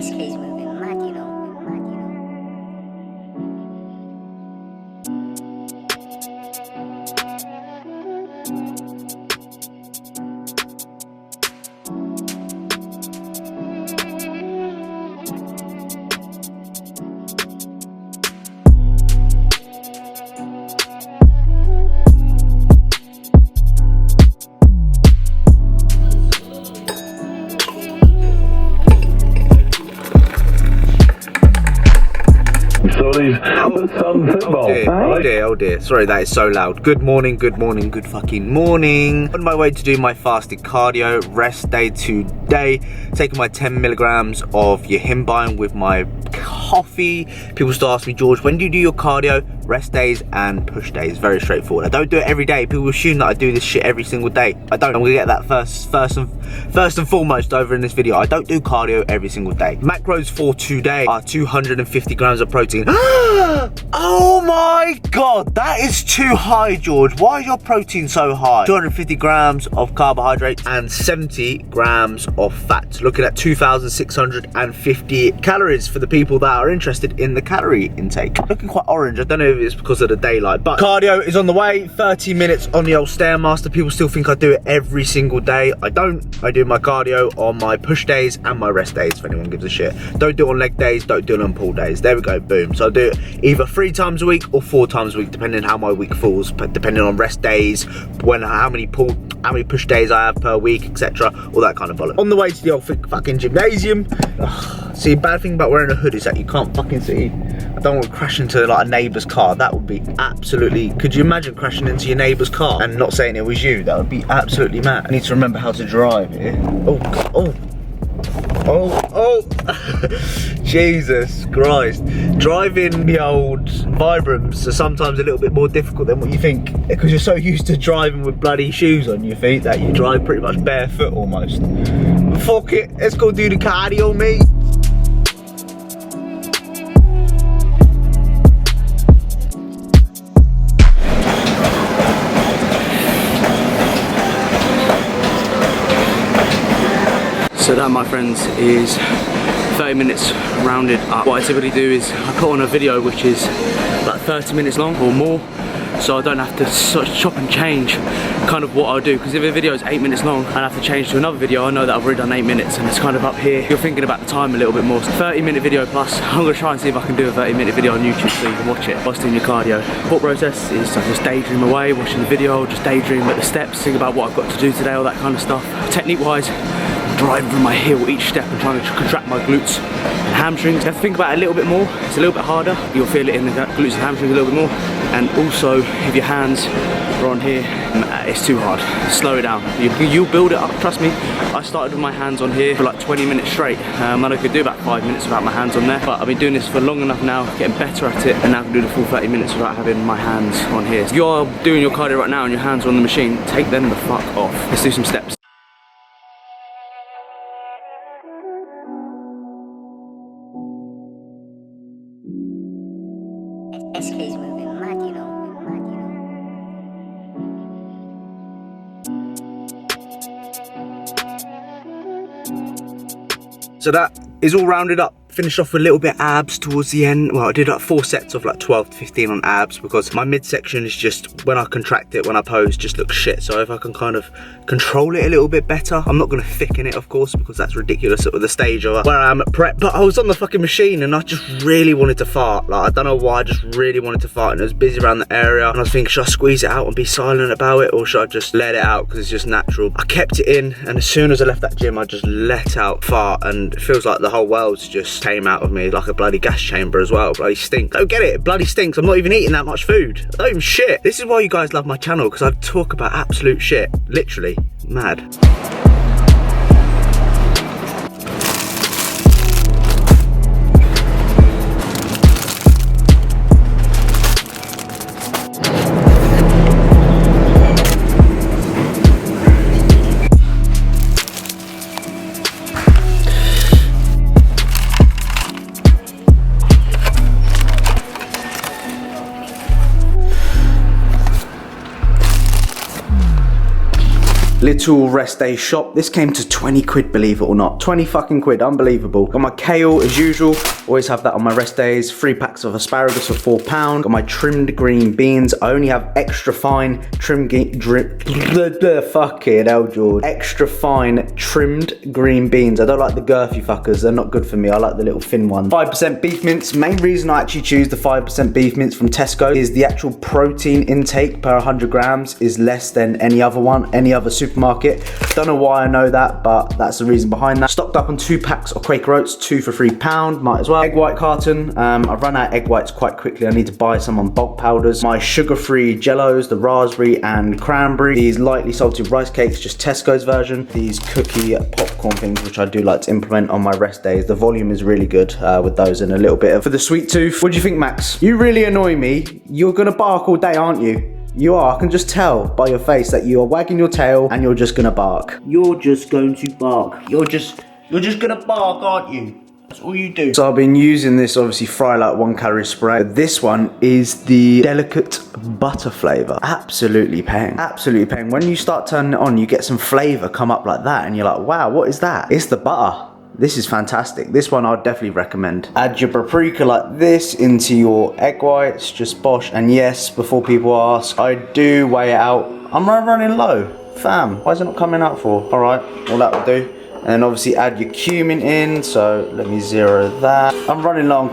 SK's moving mad, you know. Oh dear, sorry that is so loud. Good morning, good fucking morning. On my way to do my fasted cardio, rest day today. Taking my 10 milligrams of Yohimbine with my coffee. People still ask me, George, when do you do your cardio? Rest days and push days. Very straightforward. I don't do it every day. People assume that I do this shit every single day. I don't. I'm gonna get that first and foremost over in this video. I don't do cardio every single day. Macros for today are 250 grams of protein. Oh my god, that is too high, George. Why is your protein so high? 250 grams of carbohydrates and 70 grams of fat. Looking at 2,650 calories for the people that are interested in the calorie intake. Looking quite orange. I don't know if it's because of the daylight, but cardio is on the way. 30 minutes on the old Stairmaster. People still think I do it every single day. I don't. I do my cardio on my push days and my rest days, if anyone gives a shit. Don't do it on leg days, don't do it on pull days. There we go, boom. So I do it either 3 times a week or 4 times a week, depending on how my week falls, but depending on rest days, how many push days I have per week, etc. All that kind of bollocks. On the way to the old fucking gymnasium. Ugh. See, bad thing about wearing a hood is that you can't fucking see. I don't want to crash into like a neighbour's car. That would be absolutely... Could you imagine crashing into your neighbour's car and not saying it was you? That would be absolutely mad. I need to remember how to drive here. Oh, Jesus Christ. Driving the old Vibrams are sometimes a little bit more difficult than what you think, because you're so used to driving with bloody shoes on your feet that you drive pretty much barefoot almost. Fuck it, let's go do the cardio, mate. So that, my friends, is 30 minutes rounded up. What I typically do is I put on a video which is like 30 minutes long or more, so I don't have to sort of chop and change kind of what I'll do, because if a video is 8 minutes long and I have to change to another video, I know that I've already done 8 minutes and it's kind of up here. You're thinking about the time a little bit more. So 30-minute video plus. I'm going to try and see if I can do a 30-minute video on YouTube so you can watch it whilst doing your cardio. Thought process is I just daydream away, watching the video, just daydream at the steps, think about what I've got to do today, all that kind of stuff. Technique wise, driving through my heel each step and trying to contract my glutes and hamstrings. You have to think about it a little bit more. It's a little bit harder. You'll feel it in the glutes and hamstrings a little bit more. And also, if your hands are on here, it's too hard. Slow it down. You'll build it up, trust me. I started with my hands on here for like 20 minutes straight. And I could do about 5 minutes without my hands on there. But I've been doing this for long enough now, getting better at it, and now I can do the full 30 minutes without having my hands on here. If you're doing your cardio right now and your hands are on the machine, take them the fuck off. Let's do some steps. SK's moving mad, you know. So that is all rounded up. Finished off with a little bit abs towards the end. Well, I did like 4 sets of like 12 to 15 on abs, because my midsection is just, when I contract it, when I pose, just looks shit. So if I can kind of control it a little bit better, I'm not going to thicken it, of course, because that's ridiculous at the stage of where I am at prep. But I was on the fucking machine and I just really wanted to fart. Like, I don't know why, I just really wanted to fart, and it was busy around the area. And I was thinking, should I squeeze it out and be silent about it, or should I just let it out because it's just natural? I kept it in, and as soon as I left that gym, I just let out fart, and it feels like the whole world's just came out of me like a bloody gas chamber as well. Bloody stink. Don't get it, it bloody stinks. I'm not even eating that much food. I don't even shit. This is why you guys love my channel, because I talk about absolute shit. Literally mad. little rest day shop. This came to 20 quid, believe it or not. 20 fucking quid, unbelievable. Got my kale as usual. Always have that on my rest days. 3 packs of asparagus for £4. Got my trimmed green beans. I only have extra fine fucking hell, George. Extra fine trimmed green beans. I don't like the girthy fuckers. They're not good for me. I like the little thin ones. 5% beef mince. Main reason I actually choose the 5% beef mince from Tesco is the actual protein intake per 100 grams is less than any other one, any other supermarket. Don't know why I know that, but that's the reason behind that. Stocked up on 2 packs of Quaker Oats, 2 for £3, might as well. Egg white carton. I've run out of egg whites quite quickly. I need to buy some on bulk powders. My sugar-free jellos, the raspberry and cranberry. These lightly salted rice cakes, just Tesco's version. These cookie popcorn things, which I do like to implement on my rest days. The volume is really good with those, and a little bit of, for the sweet tooth. What do you think, Max? You really annoy me. You're gonna bark all day, aren't you? You are. I can just tell by your face that you are wagging your tail and you're just gonna bark. You're just going to bark. You're just gonna bark, aren't you? That's all you do. So I've been using this, obviously, Fry Light 1 calorie spray. This one is the delicate butter flavour. Absolutely paying. Absolutely paying. When you start turning it on, you get some flavour come up like that, and you're like, wow, what is that? It's the butter. This is fantastic. This one I'd definitely recommend. Add your paprika like this into your egg whites, just bosh. And yes, before people ask, I do weigh it out. I'm running low. Fam, why is it not coming out for? All right, well that will do. And then obviously add your cumin in. So let me zero that. I'm running long.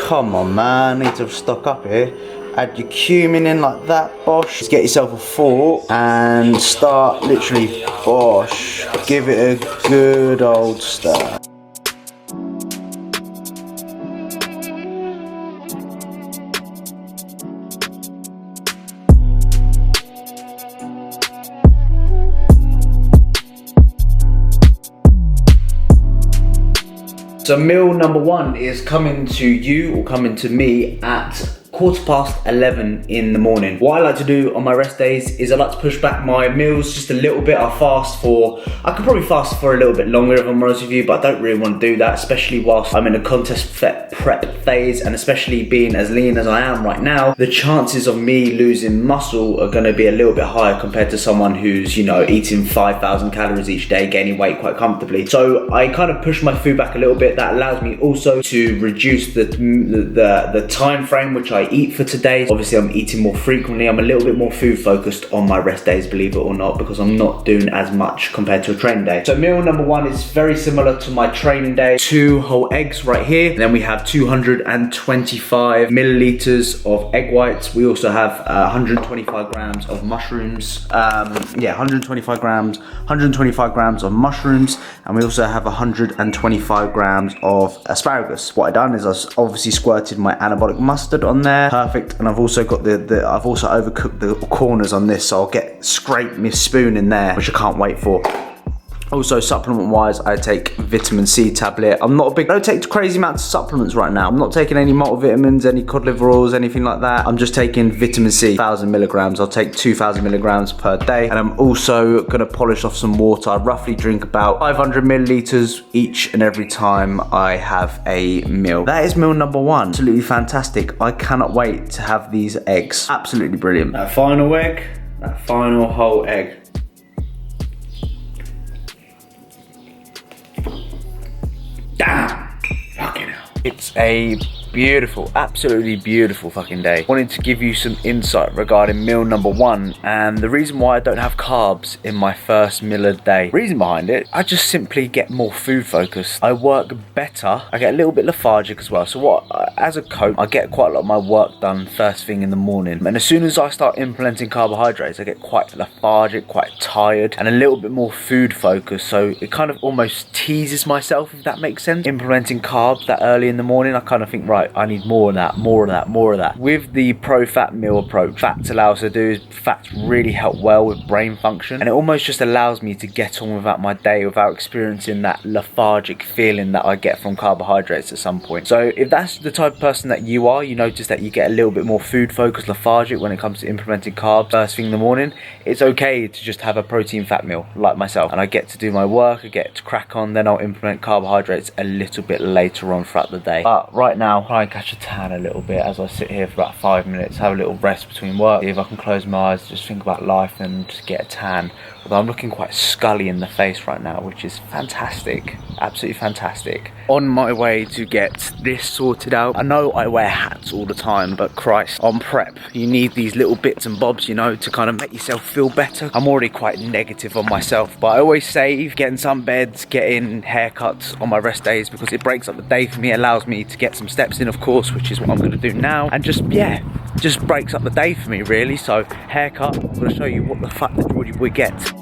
Come on, man, need to stock up here. Add your cumin in like that, bosh. Just get yourself a fork and start literally, bosh. Give it a good old stir. So meal number 1 is coming to you, or coming to me, at 11:15 in the morning. What I like to do on my rest days is I like to push back my meals just a little bit. I could probably fast for a little bit longer if I'm honest with you, but I don't really want to do that, especially whilst I'm in a contest prep phase, and especially being as lean as I am right now, the chances of me losing muscle are gonna be a little bit higher compared to someone who's, you know, eating 5,000 calories each day, gaining weight quite comfortably. So I kind of push my food back a little bit. That allows me also to reduce the time frame which I eat for today. Obviously I'm eating more frequently. I'm a little bit more food focused on my rest days, believe it or not, because I'm not doing as much compared to a training day. So meal number 1 is very similar to my training day. 2 whole eggs right here. And then we have 225 milliliters of egg whites. We also have 125 grams of mushrooms. 125 grams of mushrooms. And we also have 125 grams of asparagus. What I done is I obviously squirted my anabolic mustard on there. Perfect. And I've also got I've also overcooked the corners on this, so I'll scrape my spoon in there, which I can't wait for. Also, supplement wise, I take vitamin C tablet. I don't take crazy amounts of supplements right now. I'm not taking any multivitamins, any cod liver oils, anything like that. I'm just taking vitamin C, 1,000 milligrams. I'll take 2,000 milligrams per day. And I'm also gonna polish off some water. I roughly drink about 500 milliliters each and every time I have a meal. That is meal number 1. Absolutely fantastic. I cannot wait to have these eggs. Absolutely brilliant. That final egg, that final whole egg. Damn! Fucking hell. It's a beautiful, absolutely beautiful fucking day. Wanted to give you some insight regarding meal number 1 and the reason why I don't have carbs in my first meal of the day. Reason behind it, I just simply get more food focused. I work better. I get a little bit lethargic as well. So as a coach, I get quite a lot of my work done first thing in the morning. And as soon as I start implementing carbohydrates, I get quite lethargic, quite tired, and a little bit more food focused. So it kind of almost teases myself, if that makes sense. Implementing carbs that early in the morning, I kind of think, right, I need more of that, more of that, more of that. With the pro-fat meal approach, fats allows us to do, fats really help well with brain function, and it almost just allows me to get on without my day without experiencing that lethargic feeling that I get from carbohydrates at some point. So if that's the type of person that you are, you notice that you get a little bit more food focused, lethargic when it comes to implementing carbs first thing in the morning, it's okay to just have a protein fat meal like myself, and I get to do my work, I get to crack on, then I'll implement carbohydrates a little bit later on throughout the day. But right now, try and catch a tan a little bit as I sit here for about 5 minutes, have a little rest between work, see if I can close my eyes, just think about life and just get a tan. Although I'm looking quite scully in the face right now, which is fantastic, absolutely fantastic. On my way to get this sorted out. I know I wear hats all the time, but Christ, on prep, you need these little bits and bobs, you know, to kind of make yourself feel better. I'm already quite negative on myself, but I always save getting sunbeds, getting haircuts on my rest days because it breaks up the day for me, allows me to get some steps in, of course, which is what I'm gonna do now, and just, yeah, just breaks up the day for me, really. So, haircut, I'm gonna show you what the fuck the Geordie boy gets.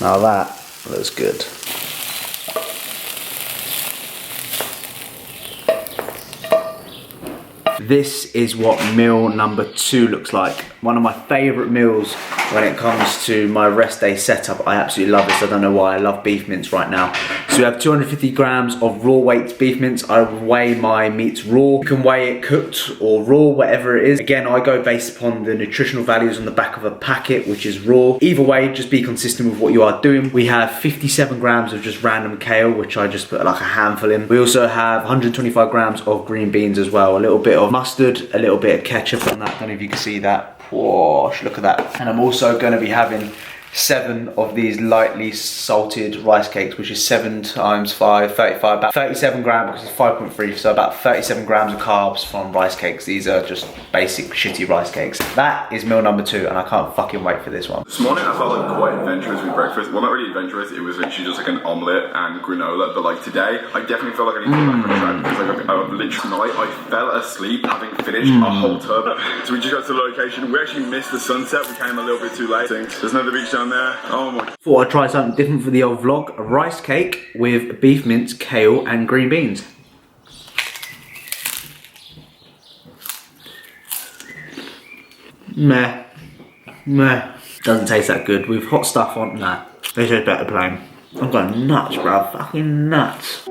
Now that looks good. This is what meal number 2 looks like. One of my favourite meals when it comes to my rest day setup. I absolutely love this. I don't know why. I love beef mince right now. So we have 250 grams of raw weight beef mince. I weigh my meats raw. You can weigh it cooked or raw, whatever it is. Again, I go based upon the nutritional values on the back of a packet, which is raw. Either way, just be consistent with what you are doing. We have 57 grams of just random kale, which I just put like a handful in. We also have 125 grams of green beans as well. A little bit of mustard, a little bit of ketchup on that. I don't know if you can see that. Whoa, look at that. And I'm also going to be having 7 of these lightly salted rice cakes, which is 7 times 5, 35, about 37 grams, because it's 5.3, so about 37 grams of carbs from rice cakes. These are just basic shitty rice cakes. That is meal number 2, and I can't fucking wait for this one. This morning I felt like quite adventurous with breakfast. Well, not really adventurous, it was literally just like an omelette and granola, but like today, I definitely feel like I need to go back on track, because like I literally tonight, I fell asleep having finished a whole tub. So we just got to the location. We actually missed the sunset, we came a little bit too late. There's another beach down there. Oh my. Thought I'd try something different for the old vlog. A rice cake with beef mince, kale and green beans. Meh. Meh. Doesn't taste that good. With hot stuff on, nah. This is better plain. I'm going nuts, bro. Fucking nuts.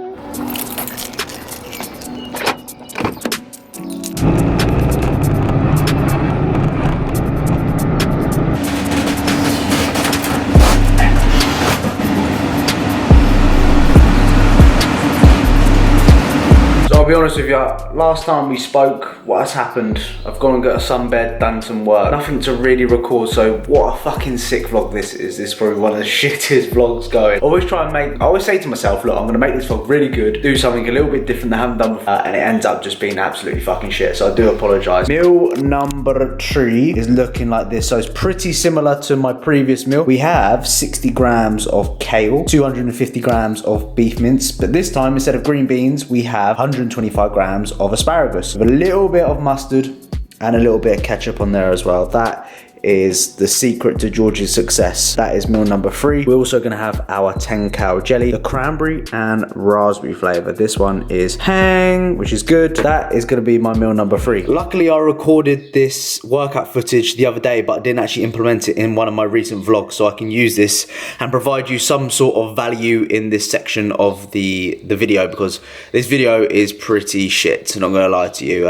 I'll be honest with you, last time we spoke, what has happened? I've gone and got a sunbed, done some work. Nothing to really record, so what a fucking sick vlog this is. This is probably one of the shittiest vlogs going. I always say to myself, look, I'm gonna make this vlog really good, do something a little bit different that I haven't done before, and it ends up just being absolutely fucking shit, so I do apologise. Meal number 3 is looking like this, so it's pretty similar to my previous meal. We have 60 grams of kale, 250 grams of beef mince, but this time, instead of green beans, we have 125 grams of asparagus with a little bit of mustard and a little bit of ketchup on there as well. That is the secret to George's success. That is meal number 3. We're also gonna have our 10 cal jelly, the cranberry and raspberry flavor. This one is hang, which is good. That is gonna be my meal number 3. Luckily, I recorded this workout footage the other day, but I didn't actually implement it in one of my recent vlogs, so I can use this and provide you some sort of value in this section of the video, because this video is pretty shit, not gonna lie to you.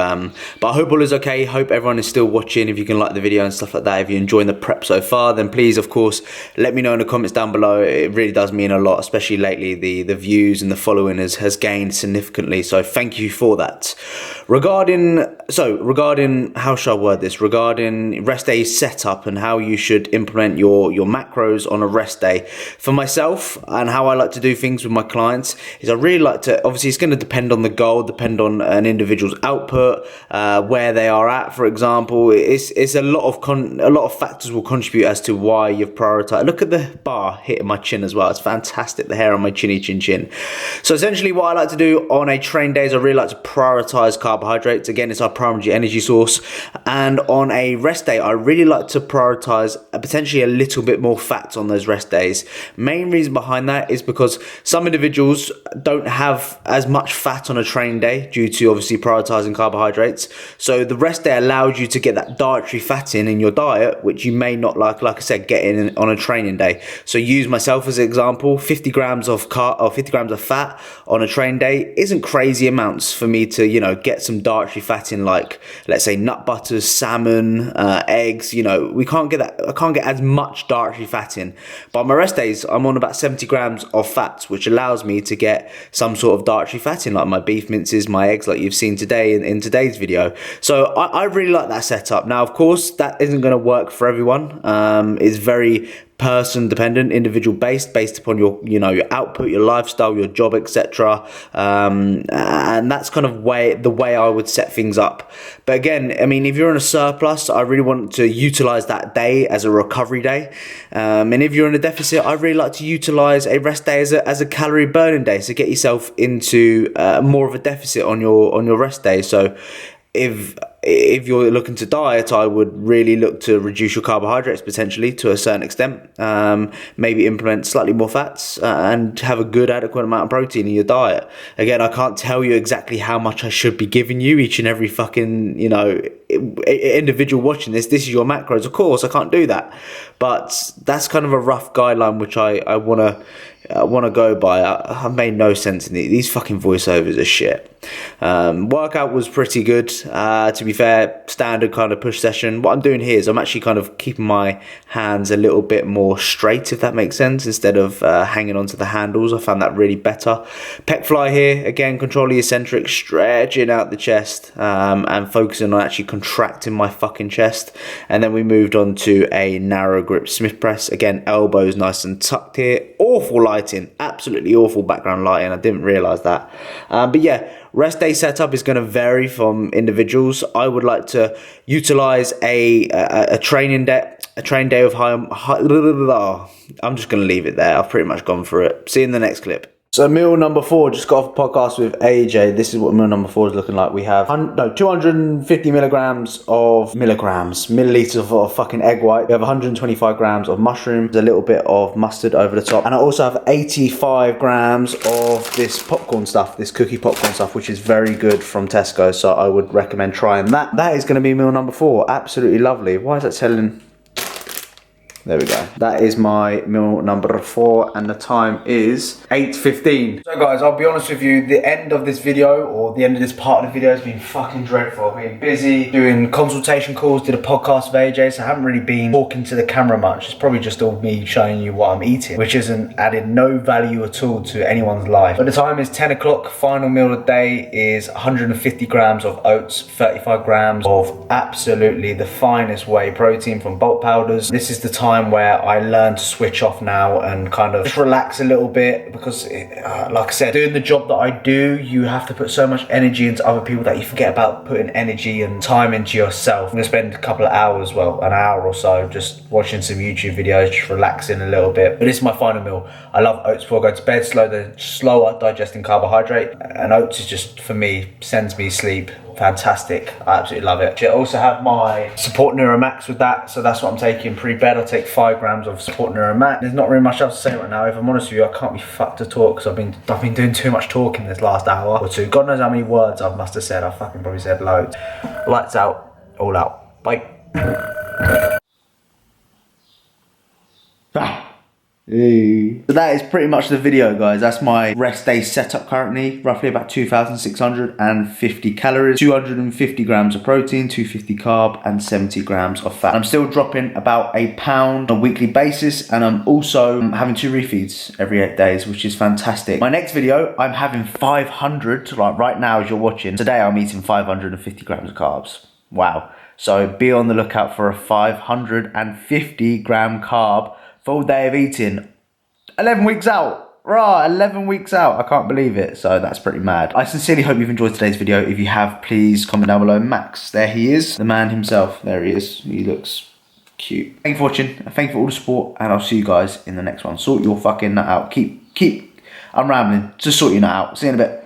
But I hope all is okay. Hope everyone is still watching. If you can like the video and stuff like that, if you're enjoying the prep so far, then please, of course, let me know in the comments down below. It really does mean a lot, especially lately. The views and the following has gained significantly, so thank you for that. Regarding how should I word this? Regarding rest day setup and how you should implement your macros on a rest day. For myself, and how I like to do things with my clients, is I really like to, obviously it's going to depend on the goal, depend on an individual's output, where they are at, for example. It's a lot of factors will contribute as to why you've prioritized. Look at the bar hitting my chin as well. It's fantastic, the hair on my chinny chin. So essentially what I like to do on a train day is I really like to prioritize carbohydrates. Again, it's our primary energy source. And on a rest day, I really like to prioritize potentially a little bit more fats on those rest days. Main reason behind that is because some individuals don't have as much fat on a train day due to obviously prioritizing carbohydrates. So the rest day allows you to get that dietary fat in your diet, which you may not like I said, get in on a training day. So use myself as an example. 50 grams of fat on a train day isn't crazy amounts for me to, you know, get some dietary fat in, like let's say nut butters, salmon, eggs. You know, we can't get that. I can't get as much dietary fat in. But on my rest days, I'm on about 70 grams of fats, which allows me to get some sort of dietary fat in, like my beef minces, my eggs, like you've seen today in today's video. So I really like that setup. Now, of course, that isn't going to work for everyone. It's very person dependent, individual based upon your output, your lifestyle, your job, etc. And that's kind of the way I would set things up. But again, I mean, if you're in a surplus, I really want to utilize that day as a recovery day. And if you're in a deficit, I really like to utilize a rest day as a calorie burning day, so get yourself into more of a deficit on your rest day. So if you're looking to diet, I would really look to reduce your carbohydrates potentially to a certain extent. Maybe implement slightly more fats and have a good adequate amount of protein in your diet. Again, I can't tell you exactly how much I should be giving you, each and every fucking, individual watching this. This is your macros. Of course, I can't do that. But that's kind of a rough guideline which I want to go by. I've made no sense in these fucking voiceovers are shit. Workout was pretty good, to be fair. Standard kind of push session. What I'm doing here is I'm actually kind of keeping my hands a little bit more straight, if that makes sense, instead of hanging onto the handles. I found that really better. Pec fly here, again, control the eccentric, stretching out the chest, and focusing on actually contracting my fucking chest. And then we moved on to a narrow grip Smith press. Again, elbows nice and tucked here. Awful lighting, absolutely awful background lighting. I didn't realize that. But yeah, rest day setup is going to vary from individuals. I would like to utilize a train day of high. I'm just going to leave it there. I've pretty much gone through it. See you in the next clip. So meal number 4, just got off a podcast with AJ. This is what meal number 4 is looking like. We have 250 milliliters of fucking egg white. We have 125 grams of mushrooms, a little bit of mustard over the top. And I also have 85 grams of this popcorn stuff, this cookie popcorn stuff, which is very good from Tesco. So I would recommend trying that. That is going to be meal number 4. Absolutely lovely. Why is that telling? There we go. That is my meal number 4, and the time is 8:15. So guys, I'll be honest with you, the end of this video, or the end of this part of the video, has been fucking dreadful. I've been busy doing consultation calls, did a podcast with AJ, so I haven't really been talking to the camera much. It's probably just all me showing you what I'm eating, which isn't added no value at all to anyone's life. But the time is 10 o'clock. Final meal of the day is 150 grams of oats, 35 grams of absolutely the finest whey protein from bulk powders. This is the time where I learn to switch off now and kind of just relax a little bit, because like I said, doing the job that I do, you have to put so much energy into other people that you forget about putting energy and time into yourself. I'm gonna spend a couple of hours, well, an hour or so, just watching some YouTube videos, just relaxing a little bit. But this is my final meal. I love oats before I go to bed. Slower digesting carbohydrate, and oats is just, for me, sends me sleep fantastic. I absolutely love it. I also have my Support Neuromax with that, so that's what I'm taking pre-bed. I'll take 5 grams of Support Neuromax. There's not really much else to say right now. If I'm honest with you, I can't be fucked to talk because I've been doing too much talking this last hour or two. God knows how many words I must have said. I fucking probably said loads. Lights out, all out. Bye. So that is pretty much the video, guys. That's my rest day setup currently. Roughly about 2,650 calories, 250 grams of protein, 250 carb, and 70 grams of fat. I'm still dropping about a pound on a weekly basis, and I'm also having 2 refeeds every 8 days, which is fantastic. My next video, I'm having 500, like right now as you're watching. Today I'm eating 550 grams of carbs. Wow. So be on the lookout for a 550 gram carb full day of eating. 11 weeks out. Right, 11 weeks out. I can't believe it. So that's pretty mad. I sincerely hope you've enjoyed today's video. If you have, please comment down below. Max, there he is. The man himself. There he is. He looks cute. Thank you for watching. Thank you for all the support. And I'll see you guys in the next one. Sort your fucking nut out. I'm rambling. Just sort your nut out. See you in a bit.